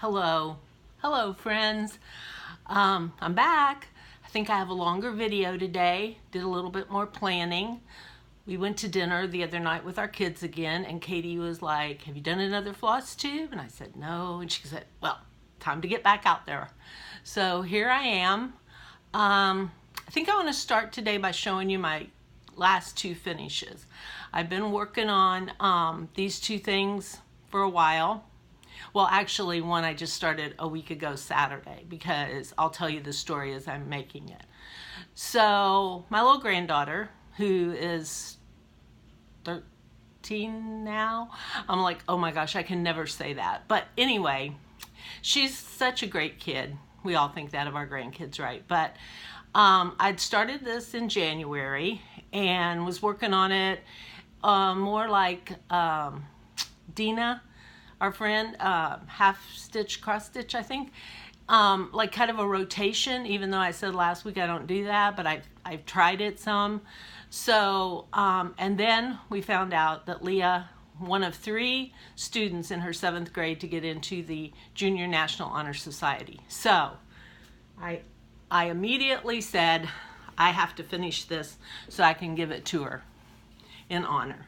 Hello. Hello, friends. I'm back. I think I have a longer video today. Did a little bit more planning. We went to dinner the other night with our kids again, and Katie was like, "Have you done another floss tube?" And I said, "No." And she said, "Well, time to get back out there." So here I am. I think I want to start today by showing you my last two finishes. I've been working on these two things for a while. Well, actually, one I just started a week ago Saturday, because I'll tell you the story as I'm making it. So my little granddaughter, who is 13 now, I'm like, oh my gosh, I can never say that. But anyway, she's such a great kid. We all think that of our grandkids, right? But I'd started this in January and was working on it more like Dina, our friend, half stitch, cross stitch, I think, like kind of a rotation, even though I said last week I don't do that, but I've tried it some. So, and then we found out that Leah, one of 3 students in her 7th grade to get into the Junior National Honor Society. So I immediately said, I have to finish this so I can give it to her in honor.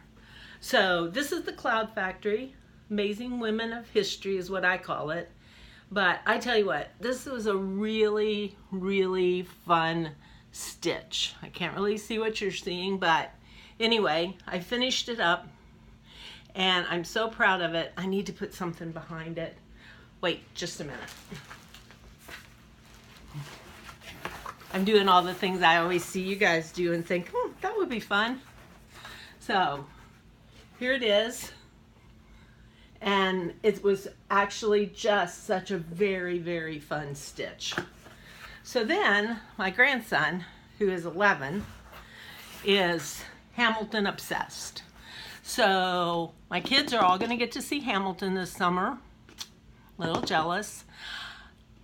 So this is the Cloud Factory. Amazing Women of History is what I call it. But I tell you what, this was a really, really fun stitch. I can't really see what you're seeing, but anyway, I finished it up and I'm so proud of it. I need to put something behind it. Wait, just a minute. I'm doing all the things I always see you guys do and think, that would be fun. So here it is. And it was actually just such a very, very fun stitch. So then my grandson, who is 11, is Hamilton obsessed. So my kids are all going to get to see Hamilton this summer. A little jealous,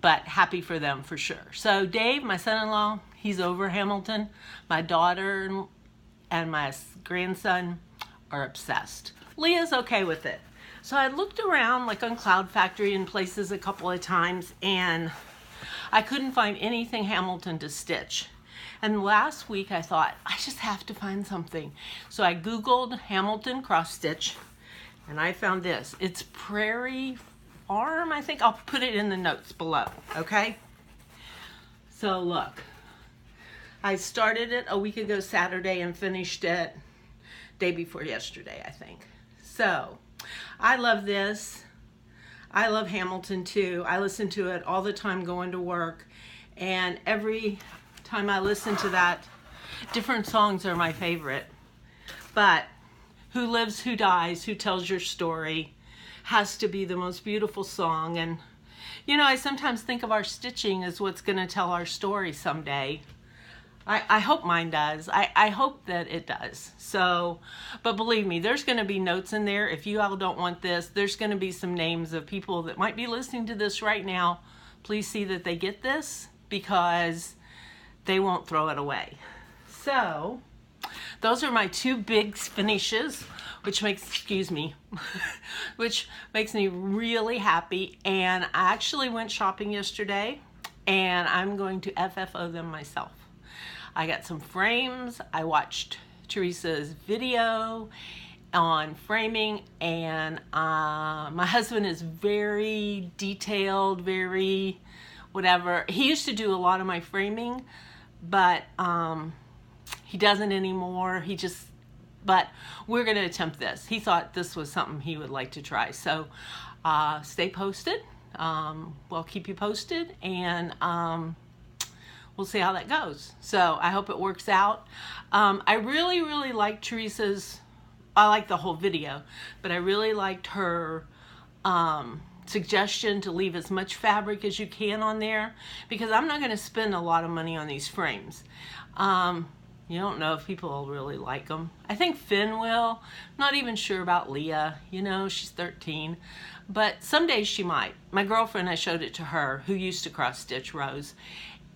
but happy for them for sure. So Dave, my son-in-law, he's over Hamilton. My daughter and my grandson are obsessed. Leah's okay with it. So I looked around like on Cloud Factory and places a couple of times, and I couldn't find anything Hamilton to stitch. And last week I thought, I just have to find something. So I Googled Hamilton cross stitch and I found this. It's Prairie Farm, I think. I'll put it in the notes below, okay? So look, I started it a week ago Saturday and finished it day before yesterday, I think. So I love this. I love Hamilton too. I listen to it all the time going to work, and every time I listen to that, different songs are my favorite. But Who Lives, Who Dies, Who Tells Your Story has to be the most beautiful song. And you know, I sometimes think of our stitching as what's going to tell our story someday. I hope mine does. I hope that it does. So, but believe me, there's going to be notes in there. If you all don't want this, there's going to be some names of people that might be listening to this right now. Please see that they get this, because they won't throw it away. So, those are my 2 big finishes, which makes, excuse me, which makes me really happy. And I actually went shopping yesterday, and I'm going to FFO them myself. I got some frames. I watched Teresa's video on framing, and my husband is very detailed, very whatever. He used to do a lot of my framing, but he doesn't anymore. But we're going to attempt this. He thought this was something he would like to try. So stay posted. We'll keep you posted, and we'll see how that goes. So I hope it works out. I really, really like Teresa's, I like the whole video, but I really liked her suggestion to leave as much fabric as you can on there, because I'm not going to spend a lot of money on these frames. You don't know if people will really like them. I think Finn will. Not even sure about Leah. You know, she's 13. But some days she might. My girlfriend, I showed it to her, who used to cross stitch, Rose.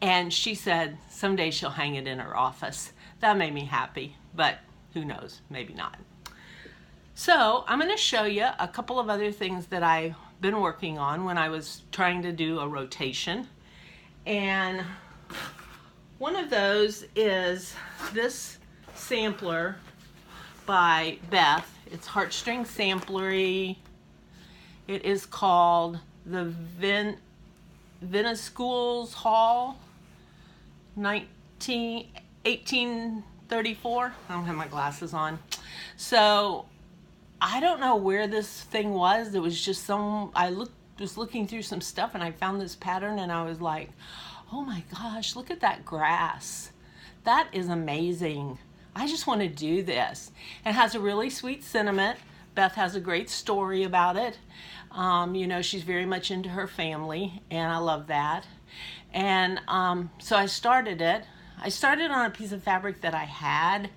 And she said someday she'll hang it in her office. That made me happy, but who knows, maybe not. So I'm going to show you a couple of other things that I've been working on when I was trying to do a rotation. And one of those is this sampler by Beth. It's Heartstring Samplery. It is called the Vinascools Hall 1834. I don't have my glasses on. So I don't know where this thing was. It was just was looking through some stuff and I found this pattern and I was like, oh my gosh, look at that grass. That is amazing. I just want to do this. It has a really sweet sentiment. Beth has a great story about it. You know, she's very much into her family and I love that. And so I started it. I started on a piece of fabric that I had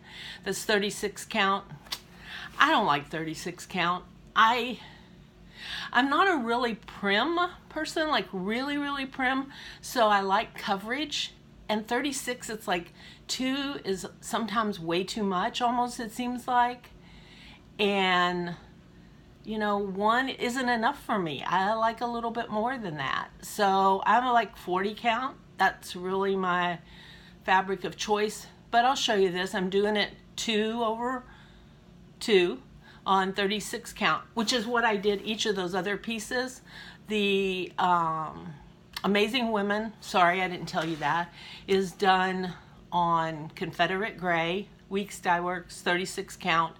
that's 36 count. I don't like 36 count. I'm not a really prim person, like really prim, so I like coverage. And 36, it's like 2 is sometimes way too much, almost, it seems like. And you know, 1 isn't enough for me. I like a little bit more than that. So I'm like 40 count. That's really my fabric of choice. But I'll show you this. I'm doing it 2/2 on 36 count, which is what I did each of those other pieces. The Amazing Women, sorry I didn't tell you that, is done on Confederate Gray, Weeks Dye Works, 36 count.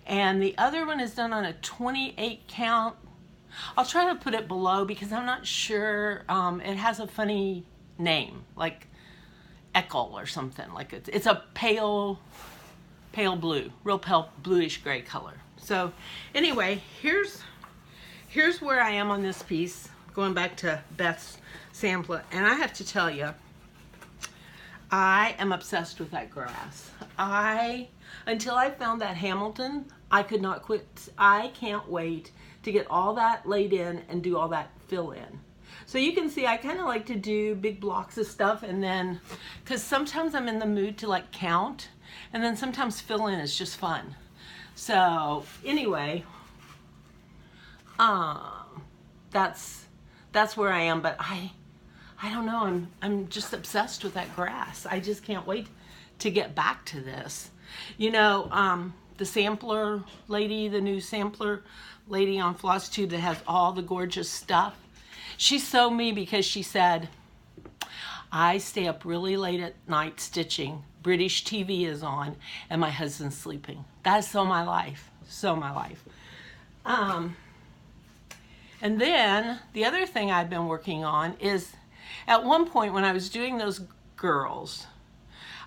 And the other one is done on a 28 count. I'll try to put it below because I'm not sure. It has a funny name, like Eckel or something. Like it's a pale blue, real pale bluish gray color. So anyway, here's where I am on this piece, going back to Beth's sampler. And I have to tell you, I am obsessed with that grass. Until I found that Hamilton, I could not quit. I can't wait to get all that laid in and do all that fill in. So you can see I kind of like to do big blocks of stuff, and then, because sometimes I'm in the mood to like count, and then sometimes fill in is just fun. So anyway, that's where I am. But I don't know. I'm just obsessed with that grass. I just can't wait to get back to this. You know, the sampler lady, the new sampler lady on FlossTube that has all the gorgeous stuff, she sewed me because she said, I stay up really late at night stitching. British TV is on and my husband's sleeping. That's so my life. So my life. And then the other thing I've been working on is, at one point when I was doing those girls,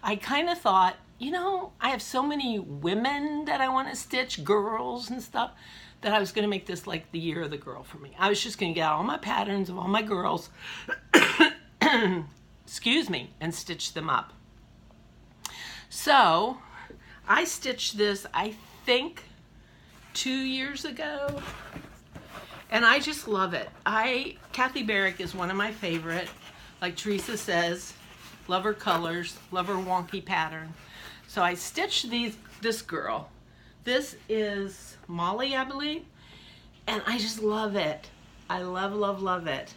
I kind of thought, you know, I have so many women that I want to stitch, girls and stuff, that I was going to make this like the year of the girl for me. I was just going to get all my patterns of all my girls, excuse me, and stitch them up. So I stitched this, I think, 2 years ago, and I just love it. Kathy Barrick is one of my favorite. Like Teresa says, love her colors, love her wonky pattern. So I stitched this girl. This is Molly, I believe, and I just love it. I love it.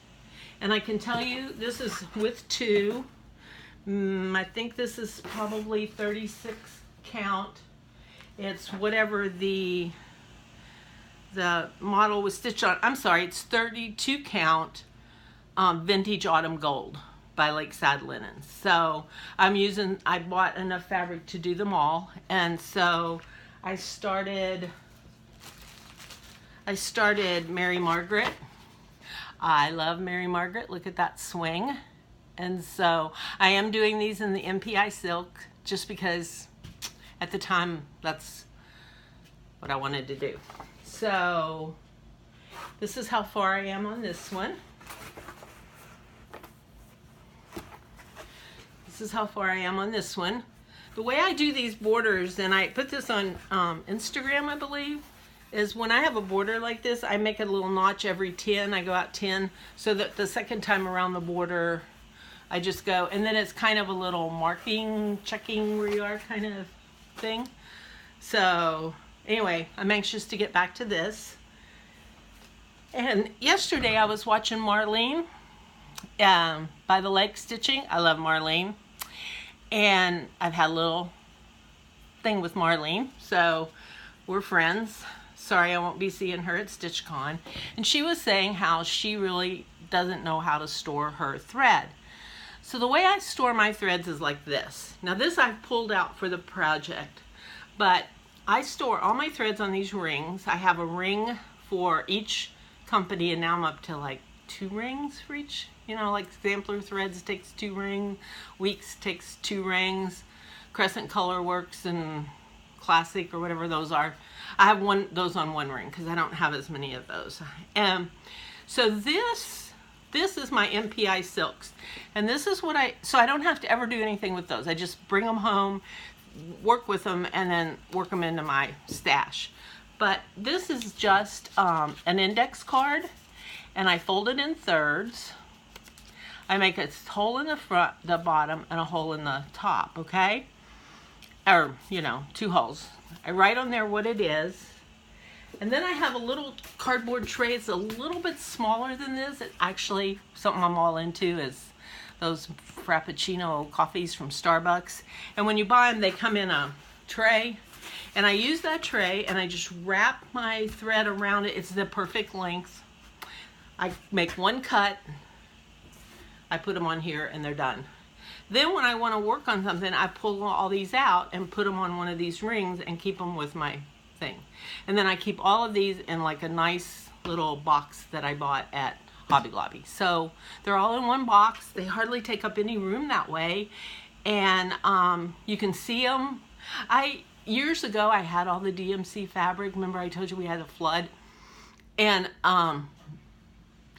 And I can tell you, this is with 2. I think this is probably 36 count. It's whatever the model was stitched on. I'm sorry, it's 32 count Vintage Autumn Gold by Lakeside Linen. So I bought enough fabric to do them all, and so I started Mary Margaret. I love Mary Margaret. Look at that swing. And so I am doing these in the MPI silk just because at the time that's what I wanted to do. So this is how far I am on this one. This is how far I am on this one. The way I do these borders, and I put this on Instagram, I believe, is when I have a border like this, I make a little notch every 10. I go out 10 so that the second time around the border, I just go, and then it's kind of a little marking, checking where you are kind of thing. So anyway, I'm anxious to get back to this. And yesterday I was watching Marlene by the Lake Stitching. I love Marlene. And I've had a little thing with Marlene, so we're friends. Sorry I won't be seeing her at StitchCon. And she was saying how she really doesn't know how to store her thread. So the way I store my threads is like this. Now this I've pulled out for the project, but I store all my threads on these rings. I have a ring for each company, and now I'm up to like 2 rings for each. You know, like Sampler Threads takes 2 rings, Weeks takes 2 rings, Crescent Color Works and Classic or whatever those are. I have those on 1 ring because I don't have as many of those. So this is my MPI silks, and this is what so I don't have to ever do anything with those. I just bring them home, work with them, and then work them into my stash. But this is just an index card, and I fold it in thirds. I make a hole in the front, the bottom, and a hole in the top, okay? Or, you know, 2 holes. I write on there what it is. And then I have a little cardboard tray. It's a little bit smaller than this. It's actually something I'm all into is those Frappuccino coffees from Starbucks. And when you buy them, they come in a tray. And I use that tray and I just wrap my thread around it. It's the perfect length. I make 1 cut. I put them on here and they're done. Then when I want to work on something, I pull all these out and put them on one of these rings and keep them with my thing. And then I keep all of these in like a nice little box that I bought at Hobby Lobby. So they're all in 1 box. They hardly take up any room that way. And you can see them. Years ago, I had all the DMC fabric. Remember I told you we had a flood? And I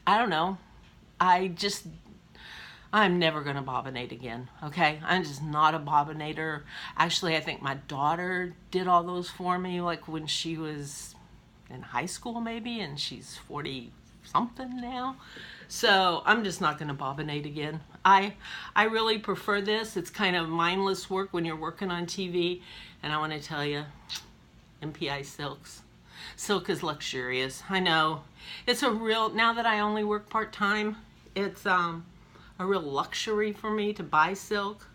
don't know. I'm never going to bobbinate again, okay? I'm just not a bobbinator. Actually, I think my daughter did all those for me, like when she was in high school maybe, and she's 40-something now. So I'm just not going to bobbinate again. I really prefer this. It's kind of mindless work when you're working on TV, and I want to tell you, MPI silks. Silk is luxurious. I know. It's a real, now that I only work part-time, it's a real luxury for me to buy silk.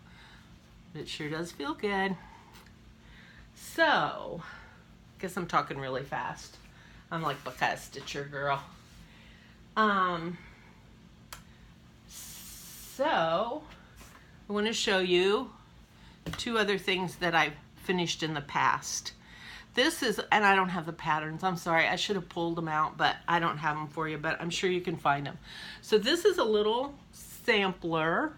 It sure does feel good. So, I guess I'm talking really fast. I'm like a Stitcher girl. So, I want to show you 2 other things that I've finished in the past. This is, and I don't have the patterns. I'm sorry, I should have pulled them out, but I don't have them for you, but I'm sure you can find them. So this is a little sampler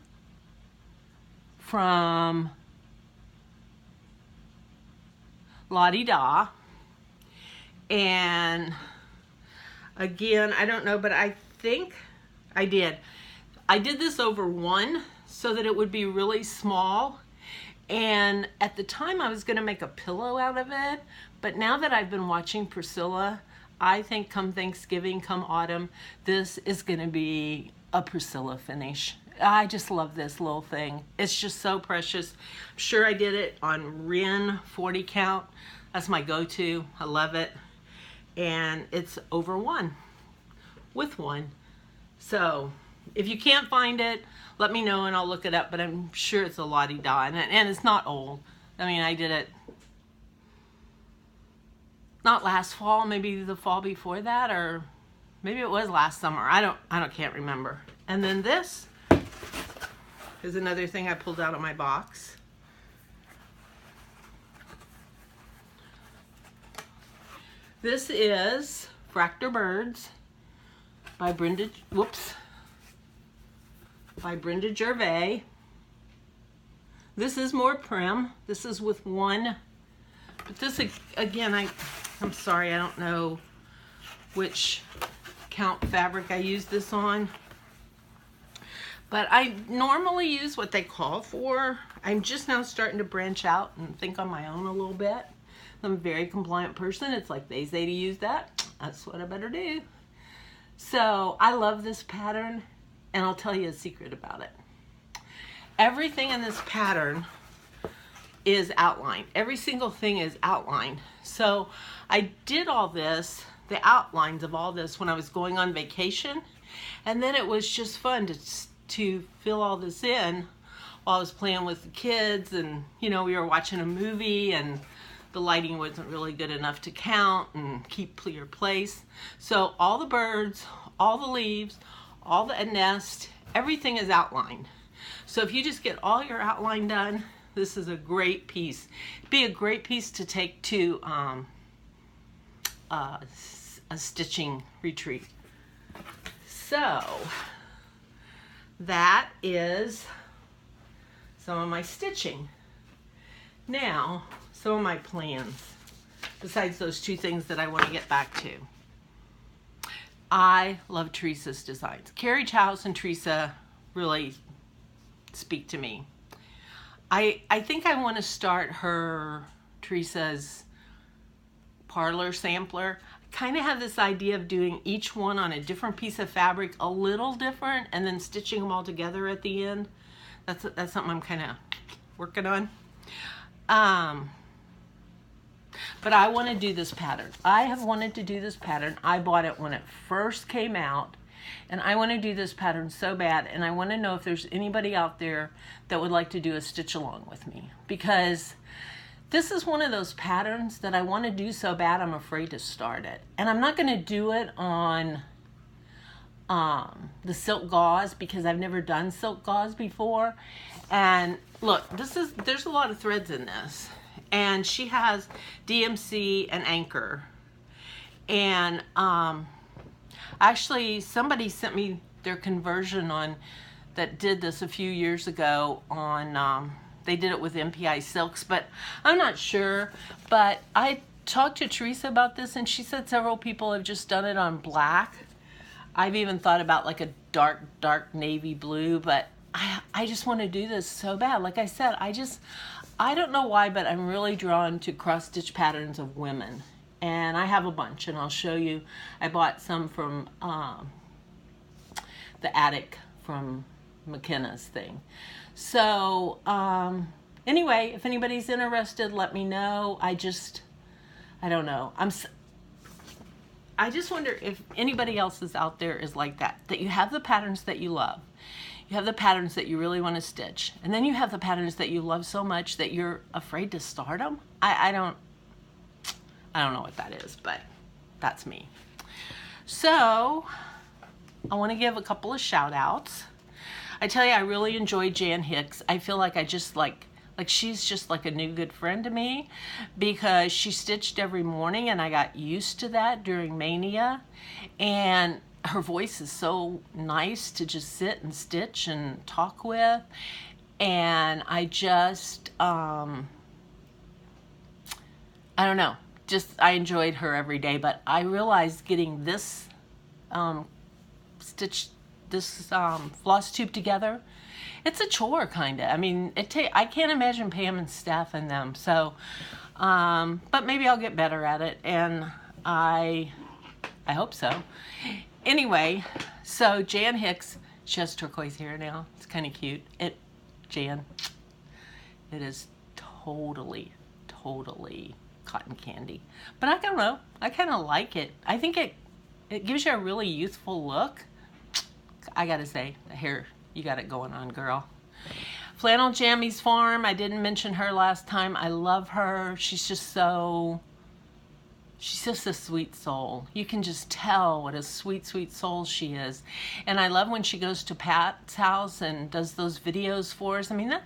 from La-Di-Da. And again, I don't know, but I think I did. I did this over 1 so that it would be really small. And at the time I was going to make a pillow out of it, but now that I've been watching Priscilla, I think come Thanksgiving, come autumn, this is going to be a Priscilla finish. I just love this little thing. It's just so precious. I'm sure I did it on Ren 40 count. That's my go-to. I love it. And it's over 1 with 1. So if you can't find it, let me know and I'll look it up, but I'm sure it's a La-Di-Da, and it's not old. I mean, I did it not last fall, maybe the fall before that, or maybe it was last summer. I can't remember. And then this is another thing I pulled out of my box. This is Fractor Birds by Brenda Gervais. This is more prim. This is with 1, but this again, I'm sorry, I don't know which count fabric I use this on, but I normally use what they call for. I'm just now starting to branch out and think on my own a little bit. I'm a very compliant person. It's like they say to use that. That's what I better do. So I love this pattern, and I'll tell you a secret about it. Everything in this pattern is outlined. Every single thing is outlined. So I did all this, the outlines of all this, when I was going on vacation, and then it was just fun to fill all this in while I was playing with the kids, and you know, we were watching a movie and the lighting wasn't really good enough to count and keep clear place. So all the birds, all the leaves, all the nest, everything is outlined. So if you just get all your outline done, this is a great piece. It'd be a great piece to take to a stitching retreat. So that is some of my stitching. Now, some of my plans, besides those two things that I want to get back to. I love Teresa's designs. Carrie Chowes and Teresa really speak to me. I think I want to start Teresa's parlor sampler. I kind of have this idea of doing each one on a different piece of fabric, a little different, and then stitching them all together at the end. That's something I'm kind of working on. But I want to do this pattern. I have wanted to do this pattern. I bought it when it first came out, and I want to do this pattern so bad, and I want to know if there's anybody out there that would like to do a stitch along with me, because this is one of those patterns that I want to do so bad I'm afraid to start it. And I'm not going to do it on the silk gauze because I've never done silk gauze before. And look, there's a lot of threads in this. And she has DMC and Anchor. And actually somebody sent me their conversion on that did this a few years ago on they did it with MPI Silks, but I'm not sure. But I talked to Teresa about this, and she said several people have just done it on black. I've even thought about like a dark navy blue, but I just want to do this so bad. Like I said, I don't know why, but I'm really drawn to cross-stitch patterns of women. And I have a bunch, and I'll show you. I bought some from the attic from McKenna's thing. So anyway, if anybody's interested, let me know. I don't know. I just wonder if anybody else is out there is like that you have the patterns that you love. You have the patterns that you really want to stitch. And then you have the patterns that you love so much that you're afraid to start them. I don't know what that is, but that's me. So I want to give a couple of shout outs. I tell you, I really enjoy Jan Hicks. I feel like I just like she's just like a new good friend to me, because she stitched every morning and I got used to that during Mania. And her voice is so nice to just sit and stitch and talk with. And I just, I don't know, I enjoyed her every day. But I realized getting this floss tube together, it's a chore kind of. I mean, I can't imagine Pam and Steph and them. So, but maybe I'll get better at it, and I hope so. Anyway, so Jan Hicks, she has turquoise hair now. It's kind of cute. Jan, it is totally cotton candy. But I don't know. I kind of like it. I think it gives you a really youthful look. I gotta say, the hair, you got it going on, girl. Flannel Jammies Farm, I didn't mention her last time. I love her. She's just a sweet soul. You can just tell what a sweet soul she is. And I love when she goes to Pat's house and does those videos for us. I mean, it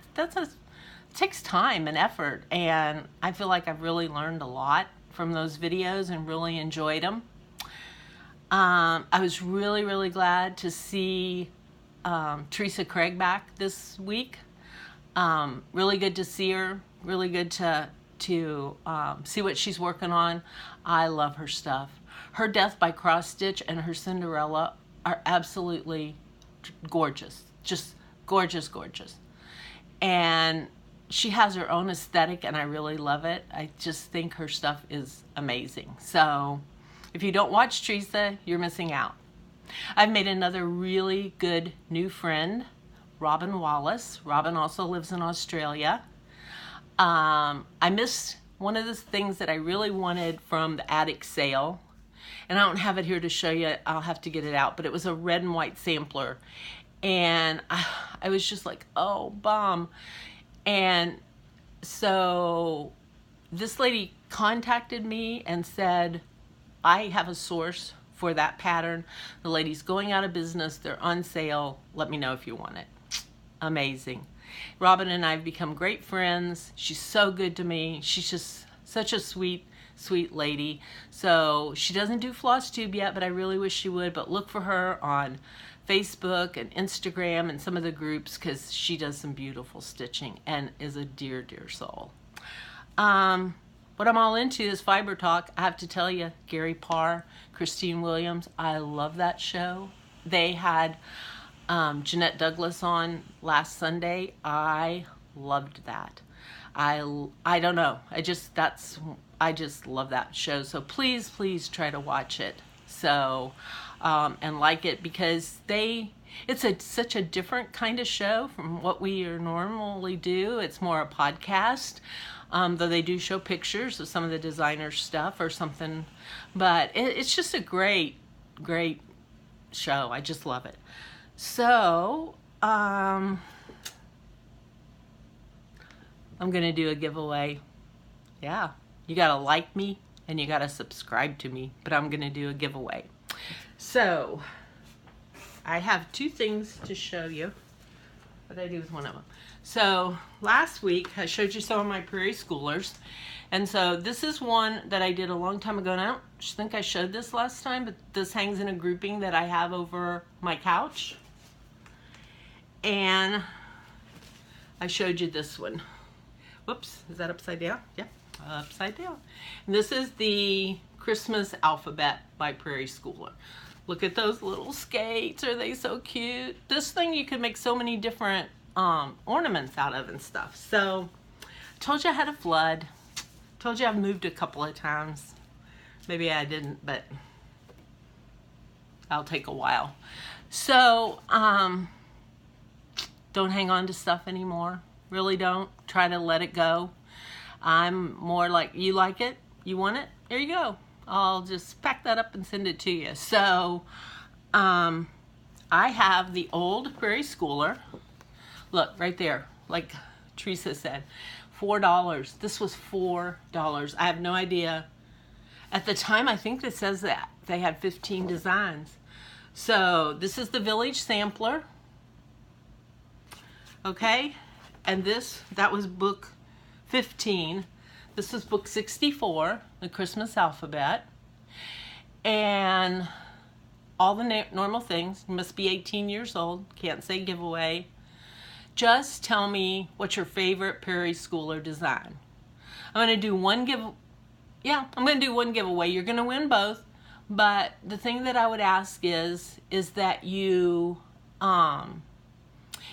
takes time and effort, and I feel like I've really learned a lot from those videos and really enjoyed them. I was really glad to see Teresa Craig back this week. Really good to see her. Really good to see what she's working on. I love her stuff. Her Death by Cross Stitch and her Cinderella are absolutely gorgeous. Just gorgeous. And she has her own aesthetic, and I really love it. I just think her stuff is amazing. So if you don't watch Teresa, you're missing out. I've made another really good new friend, Robin Wallace. Robin also lives in Australia. I missed one of the things that I really wanted from the attic sale, and I don't have it here to show you. I'll have to get it out, but it was a red and white sampler, and I was just like, oh, bum. And so this lady contacted me and said, I have a source for that pattern. The lady's going out of business. They're on sale. Let me know if you want it. Amazing. Robin and I have become great friends. She's so good to me. She's just such a sweet, sweet lady. So she doesn't do Floss Tube yet, but I really wish she would. But look for her on Facebook and Instagram and some of the groups, because she does some beautiful stitching and is a dear, dear soul. What I'm all into is Fiber Talk. I have to tell you, Gary Parr, Christine Williams, I love that show. They had Jeanette Douglas on last Sunday. I loved that. I don't know. I just love that show. So please, please try to watch it. So, and like it, because it's such a different kind of show from what we normally do. It's more a podcast. Though they do show pictures of some of the designer stuff or something, but it's just a great, great show. I just love it. So, I'm gonna do a giveaway. Yeah, you gotta like me and you gotta subscribe to me, but I'm gonna do a giveaway. So, I have two things to show you. What did I do with one of them? So last week I showed you some of my Prairie Schoolers, and so this is one that I did a long time ago, and I don't think I showed this last time, but this hangs in a grouping that I have over my couch. And I showed you this one. Whoops, is that upside down? Yep, upside down. And this is the Christmas Alphabet by Prairie Schooler. Look at those little skates. Are they so cute? This thing you can make so many different ornaments out of and stuff. So, told you I had a flood. Told you I've moved a couple of times. Maybe I didn't, but that'll take a while. So, don't hang on to stuff anymore. Really don't. Try to let it go. I'm more like, you like it? You want it? There you go. I'll just pack that up and send it to you. So, I have the old Prairie Schooler. Look, right there, like Teresa said, $4. This was $4. I have no idea. At the time, I think it says that they had 15 designs. So this is the Village Sampler. Okay, and that was book 15. This is book 64, the Christmas Alphabet. And all the normal things. You must be 18 years old. Can't say giveaway. Just tell me what's your favorite Prairie Schooler design. I'm going to do one giveaway. You're going to win both. But the thing that I would ask is that you,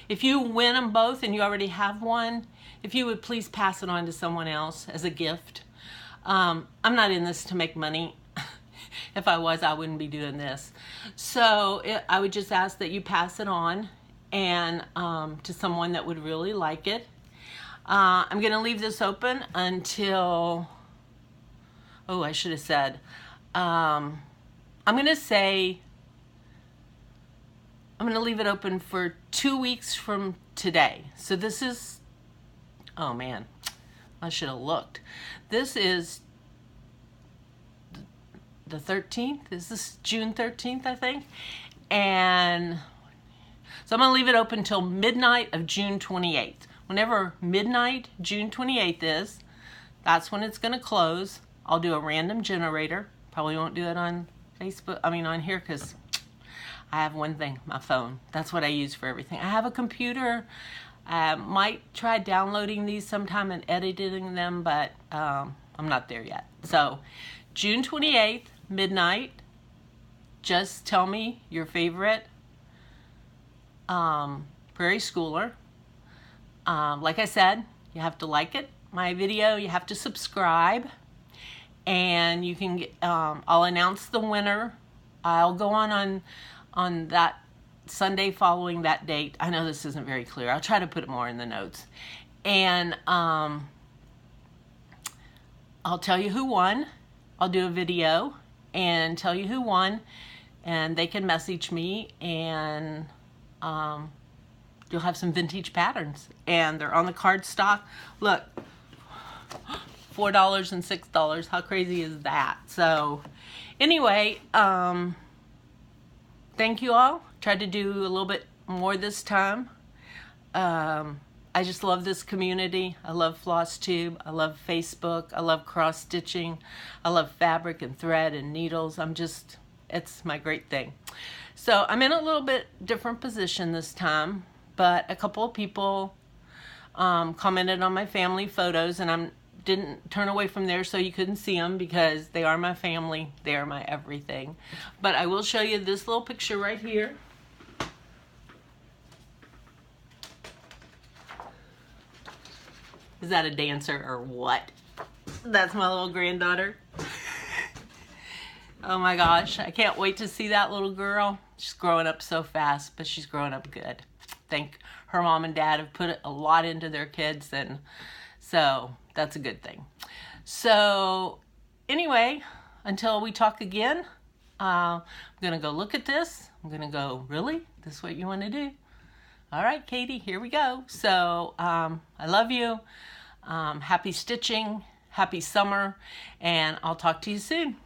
if you win them both and you already have one, if you would please pass it on to someone else as a gift. I'm not in this to make money. If I was, I wouldn't be doing this. So I would just ask that you pass it on and to someone that would really like it. I'm going to leave this open until, I should have said, I'm going to leave it open for 2 weeks from today. So this is, oh man, I should have looked. This is the 13th. This is June 13th, I think. And so I'm going to leave it open until midnight of June 28th. Whenever midnight, June 28th is, that's when it's going to close. I'll do a random generator. Probably won't do it on Facebook, on here, because I have one thing, my phone. That's what I use for everything. I have a computer. I might try downloading these sometime and editing them, but I'm not there yet. So June 28th, midnight, just tell me your favorite Prairie Schooler. Like I said, you have to like it, my video, you have to subscribe, and you can get, I'll announce the winner. I'll go on that Sunday following that date. I know this isn't very clear. I'll try to put it more in the notes. And I'll tell you who won. I'll do a video and tell you who won, and they can message me, and you'll have some vintage patterns, and they're on the cardstock. Look, $4 and $6. How crazy is that? So anyway, thank you all. Tried to do a little bit more this time. I just love this community. I love FlossTube. I love Facebook. I love cross stitching. I love fabric and thread and needles. It's my great thing. So I'm in a little bit different position this time, but a couple of people commented on my family photos, and I didn't turn away from there so you couldn't see them, because they are my family. They are my everything. But I will show you this little picture right here. Is that a dancer or what? That's my little granddaughter. Oh my gosh, I can't wait to see that little girl. She's growing up so fast, but she's growing up good. I think her mom and dad have put a lot into their kids, and so that's a good thing. So anyway, until we talk again, I'm gonna go look at this. I'm gonna go, really? This is what you wanna do? All right, Katie, here we go. So I love you. Happy stitching, happy summer, and I'll talk to you soon.